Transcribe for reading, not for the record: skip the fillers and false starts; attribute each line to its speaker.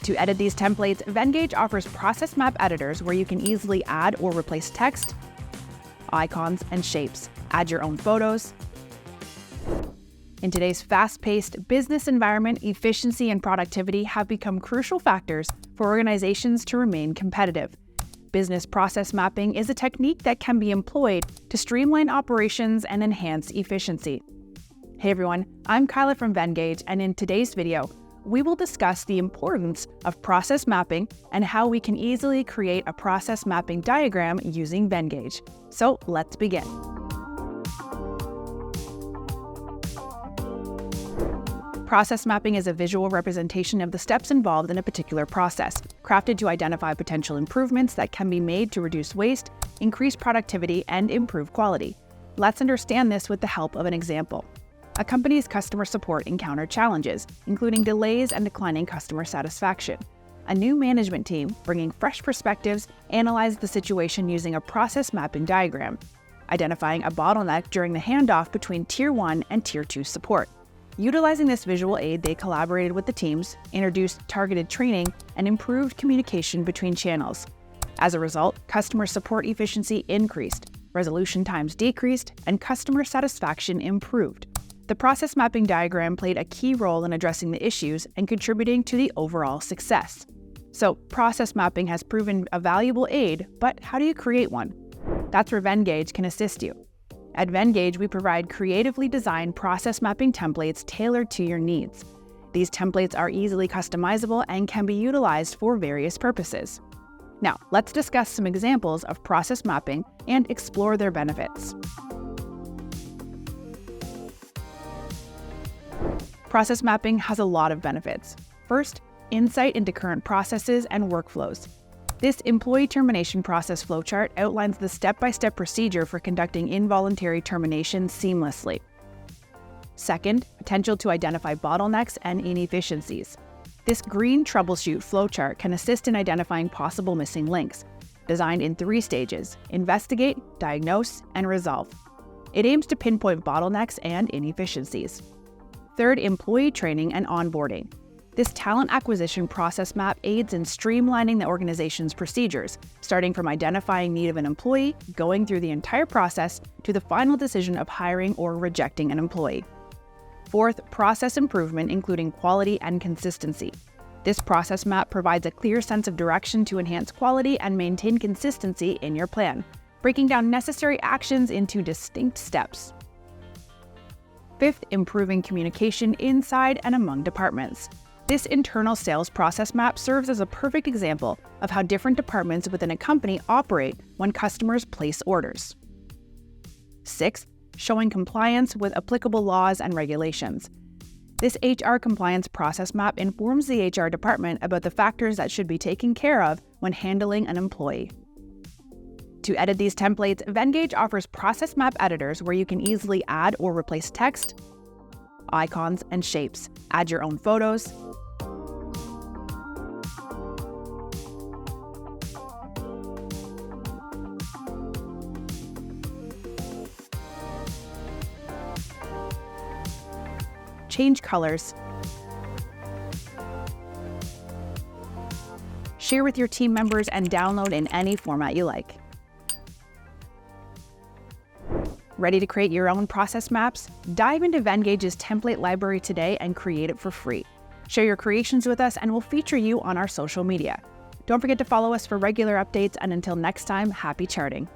Speaker 1: To edit these templates, Venngage offers process map editors where you can easily add or replace text, icons, and shapes. Add your own photos. In today's fast-paced business environment, efficiency and productivity have become crucial factors for organizations to remain competitive. Business process mapping is a technique that can be employed to streamline operations and enhance efficiency. Hey everyone, I'm Kyla from Venngage, and in today's video, we will discuss the importance of process mapping and how we can easily create a process mapping diagram using Venngage. So let's begin. Process mapping is a visual representation of the steps involved in a particular process, crafted to identify potential improvements that can be made to reduce waste, increase productivity, and improve quality. Let's understand this with the help of an example. A company's customer support encountered challenges, including delays and declining customer satisfaction. A new management team, bringing fresh perspectives, analyzed the situation using a process mapping diagram, identifying a bottleneck during the handoff between Tier 1 and Tier 2 support. Utilizing this visual aid, they collaborated with the teams, introduced targeted training, and improved communication between channels. As a result, customer support efficiency increased, resolution times decreased, and customer satisfaction improved. The process mapping diagram played a key role in addressing the issues and contributing to the overall success. So, process mapping has proven a valuable aid, but how do you create one? That's where Venngage can assist you. At Venngage, we provide creatively designed process mapping templates tailored to your needs. These templates are easily customizable and can be utilized for various purposes. Now, let's discuss some examples of process mapping and explore their benefits. Process mapping has a lot of benefits. First, insight into current processes and workflows. This employee termination process flowchart outlines the step-by-step procedure for conducting involuntary termination seamlessly. Second, potential to identify bottlenecks and inefficiencies. This green troubleshoot flowchart can assist in identifying possible missing links. Designed in 3 stages: investigate, diagnose, and resolve. It aims to pinpoint bottlenecks and inefficiencies. Third, employee training and onboarding. This talent acquisition process map aids in streamlining the organization's procedures, starting from identifying need of an employee, going through the entire process, to the final decision of hiring or rejecting an employee. Fourth, process improvement, including quality and consistency. This process map provides a clear sense of direction to enhance quality and maintain consistency in your plan, breaking down necessary actions into distinct steps. Fifth, improving communication inside and among departments. This internal sales process map serves as a perfect example of how different departments within a company operate when customers place orders. Sixth, showing compliance with applicable laws and regulations. This HR compliance process map informs the HR department about the factors that should be taken care of when handling an employee. To edit these templates, Venngage offers process map editors where you can easily add or replace text, icons, and shapes. Add your own photos. Change colors. Share with your team members and download in any format you like. Ready to create your own process maps? Dive into Venngage's template library today and create it for free. Share your creations with us and we'll feature you on our social media. Don't forget to follow us for regular updates, and until next time, happy charting.